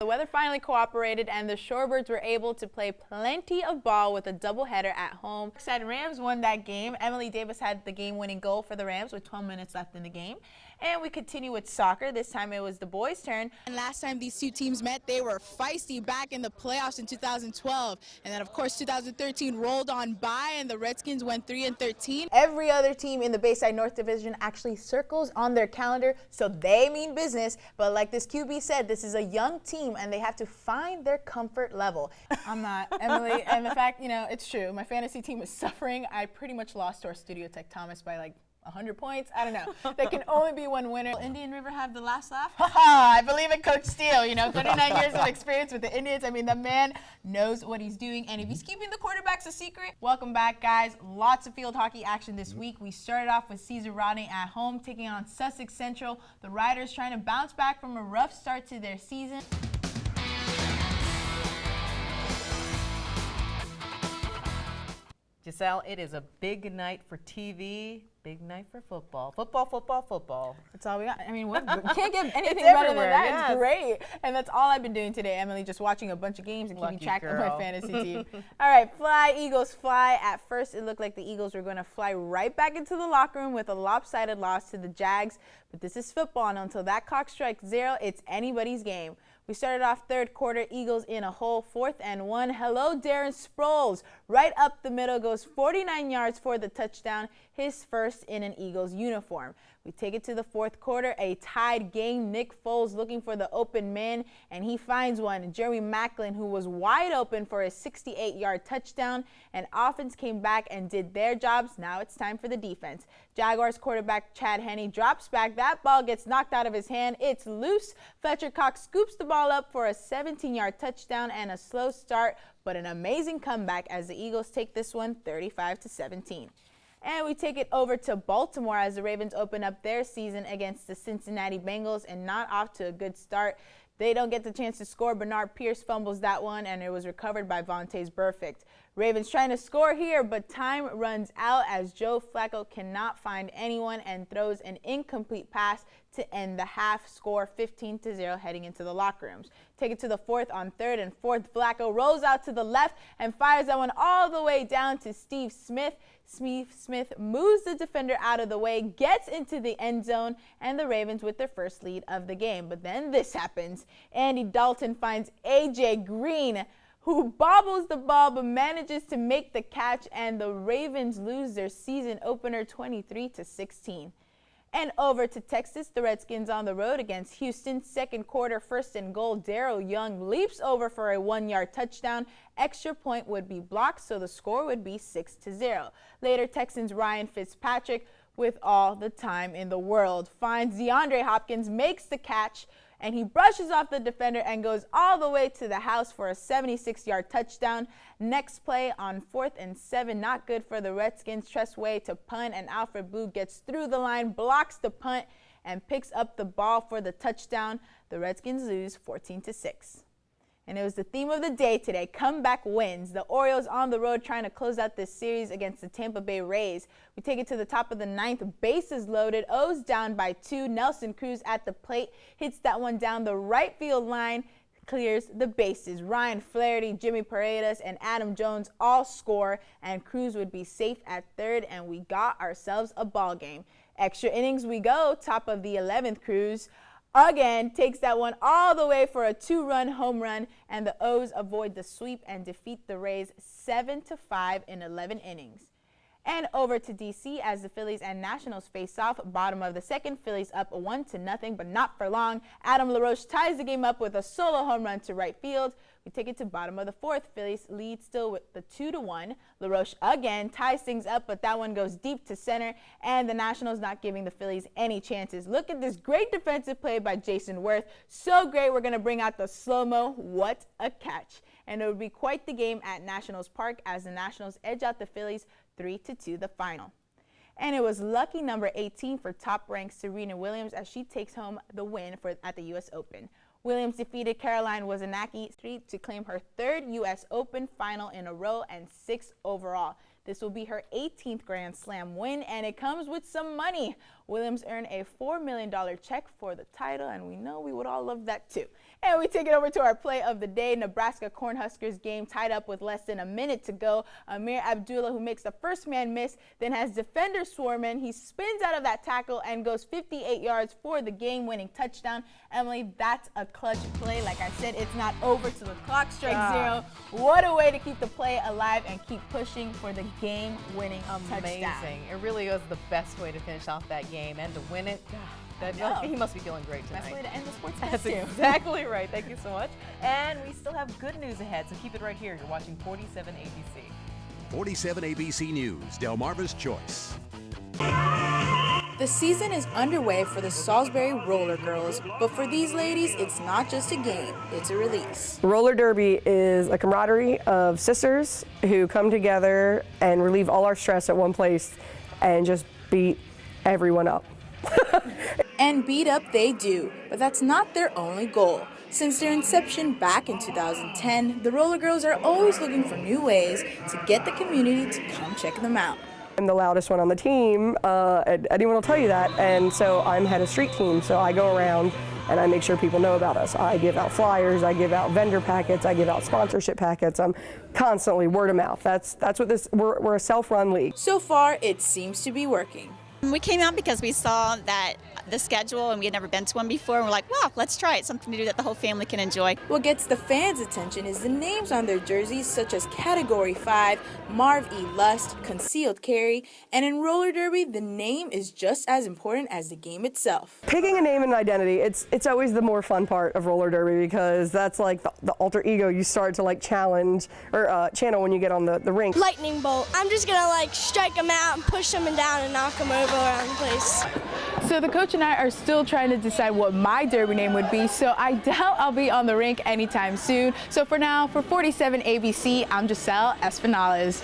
The weather finally cooperated and the Shorebirds were able to play plenty of ball with a doubleheader at home. Said Rams won that game. Emily Davis had the game-winning goal for the Rams with 12 minutes left in the game. And we continue with soccer. This time it was the boys' turn. And last time these two teams met, they were feisty back in the playoffs in 2012. And then, of course, 2013 rolled on by and the Redskins went 3-13. Every other team in the Bayside North Division actually circles on their calendar, so they mean business. But like this QB said, this is a young team and they have to find their comfort level. I'm not, Emily, and the fact, it's true. My fantasy team is suffering. I pretty much lost to our studio tech Thomas by like 100 points. I don't know. There can only be one winner. Will Indian River have the last laugh? I believe in Coach Steele. 39 years of experience with the Indians. I mean, the man knows what he's doing. And if he's keeping the quarterbacks a secret, welcome back, guys. Lots of field hockey action this week. We started off with Cesar Rodney at home, taking on Sussex Central. The Riders trying to bounce back from a rough start to their season. Giselle, it is a big night for TV, big night for football. Football. That's all we got. I mean, we can't get anything better than that. Yes. It's great. And that's all I've been doing today, Emily, just watching a bunch of games and keeping track of my fantasy team. All right, fly, Eagles, fly. At first, it looked like the Eagles were going to fly right back into the locker room with a lopsided loss to the Jags. But this is football, and until that clock strikes 0, it's anybody's game. We started off third quarter, Eagles in a hole, 4th and 1. Hello, Darren Sproles. Right up the middle, goes 49 yards for the touchdown, his first in an Eagles uniform. We take it to the fourth quarter, a tied game. Nick Foles looking for the open man, and he finds one. Jeremy Maclin, who was wide open for a 68-yard touchdown, and offense came back and did their jobs. Now it's time for the defense. Jaguars quarterback Chad Henne drops back. That ball gets knocked out of his hand. It's loose. Fletcher Cox scoops the ball up for a 17-yard touchdown and a slow start, but an amazing comeback as the Eagles take this one 35-17. And we take it over to Baltimore as the Ravens open up their season against the Cincinnati Bengals and not off to a good start. They don't get the chance to score. Bernard Pierce fumbles that one, and it was recovered by Vontaze Burfict. Ravens trying to score here, but time runs out as Joe Flacco cannot find anyone and throws an incomplete pass to end the half. Score 15-0 heading into the locker rooms. Take it to the fourth on 3rd and 4th. Flacco rolls out to the left and fires that one all the way down to Steve Smith. Smith moves the defender out of the way, gets into the end zone, and the Ravens with their first lead of the game. But then this happens. Andy Dalton finds A.J. Green, who bobbles the ball but manages to make the catch, and the Ravens lose their season opener 23-16. And over to Texas, the Redskins on the road against Houston. Second quarter, 1st and goal. Darrell Young leaps over for a 1-yard touchdown. Extra point would be blocked, so the score would be 6-0. Later, Texans Ryan Fitzpatrick, with all the time in the world, finds DeAndre Hopkins, makes the catch, and he brushes off the defender and goes all the way to the house for a 76-yard touchdown. Next play on 4th and 7, not good for the Redskins. Tressway to punt, and Alfred Blue gets through the line, blocks the punt, and picks up the ball for the touchdown. The Redskins lose 14-6. And it was the theme of the day today, comeback wins. The Orioles on the road trying to close out this series against the Tampa Bay Rays. We take it to the top of the 9th, bases loaded, O's down by 2. Nelson Cruz at the plate, hits that one down the right field line, clears the bases. Ryan Flaherty, Jimmy Paredes, and Adam Jones all score, and Cruz would be safe at 3rd, and we got ourselves a ball game. Extra innings we go, top of the 11th, Cruz again takes that one all the way for a 2-run home run, and the O's avoid the sweep and defeat the Rays 7-5 in 11 innings. And over to D.C. as the Phillies and Nationals face off. Bottom of the 2nd, Phillies up 1-0, but not for long. Adam LaRoche ties the game up with a solo home run to right field. We take it to bottom of the 4th. Phillies lead still with the 2-1. LaRoche again ties things up, but that one goes deep to center, and the Nationals not giving the Phillies any chances. Look at this great defensive play by Jason Worth. So great, we're going to bring out the slow-mo. What a catch. And it would be quite the game at Nationals Park as the Nationals edge out the Phillies 3-2 the final. And it was lucky number 18 for top-ranked Serena Williams as she takes home the win at the U.S. Open. Williams defeated Caroline Wozniacki to claim her 3rd U.S. Open final in a row and 6th overall. This will be her 18th Grand Slam win, and it comes with some money. Williams earned a $4 million check for the title, and we know we would all love that too. And we take it over to our play of the day. Nebraska Cornhuskers game tied up with less than a minute to go. Amir Abdullah, who makes the first man miss, then has defender swarming. He spins out of that tackle and goes 58 yards for the game-winning touchdown. Emily, that's a clutch play. Like I said, it's not over till the clock strikes zero. What a way to keep the play alive and keep pushing for the game-winning touchdown. Amazing. It really was the best way to finish off that game and to win it. He must be feeling great tonight. Best way to end the sports That's exactly right. Thank you so much. And we still have good news ahead, so keep it right here. You're watching 47 ABC. 47 ABC News, Delmarva's Choice. The season is underway for the Salisbury Roller Girls, but for these ladies, it's not just a game, it's a release. Roller derby is a camaraderie of sisters who come together and relieve all our stress at one place and just beat everyone up. And beat up they do, but that's not their only goal. Since their inception back in 2010, the Roller Girls are always looking for new ways to get the community to come check them out. I'm the loudest one on the team, and anyone will tell you that, and so I'm head of street team, so I go around and I make sure people know about us. I give out flyers, I give out vendor packets, I give out sponsorship packets. I'm constantly word of mouth. That's what we're a self-run league. So far, it seems to be working. We came out because we saw that the schedule and we had never been to one before, and we're like, wow, let's try it, something to do that the whole family can enjoy. What gets the fans' attention is the names on their jerseys, such as Category 5, Marv E. Lust, Concealed Carry, and in roller derby, the name is just as important as the game itself. Picking a name and identity, it's always the more fun part of roller derby, because that's like the alter ego you start to like challenge or channel when you get on the rink. Lightning bolt. I'm just gonna like strike them out and push them down and knock them over around the place. So the coach and I are still trying to decide what my derby name would be, so I doubt I'll be on the rink anytime soon. So for now, for 47 ABC, I'm Giselle Espinales.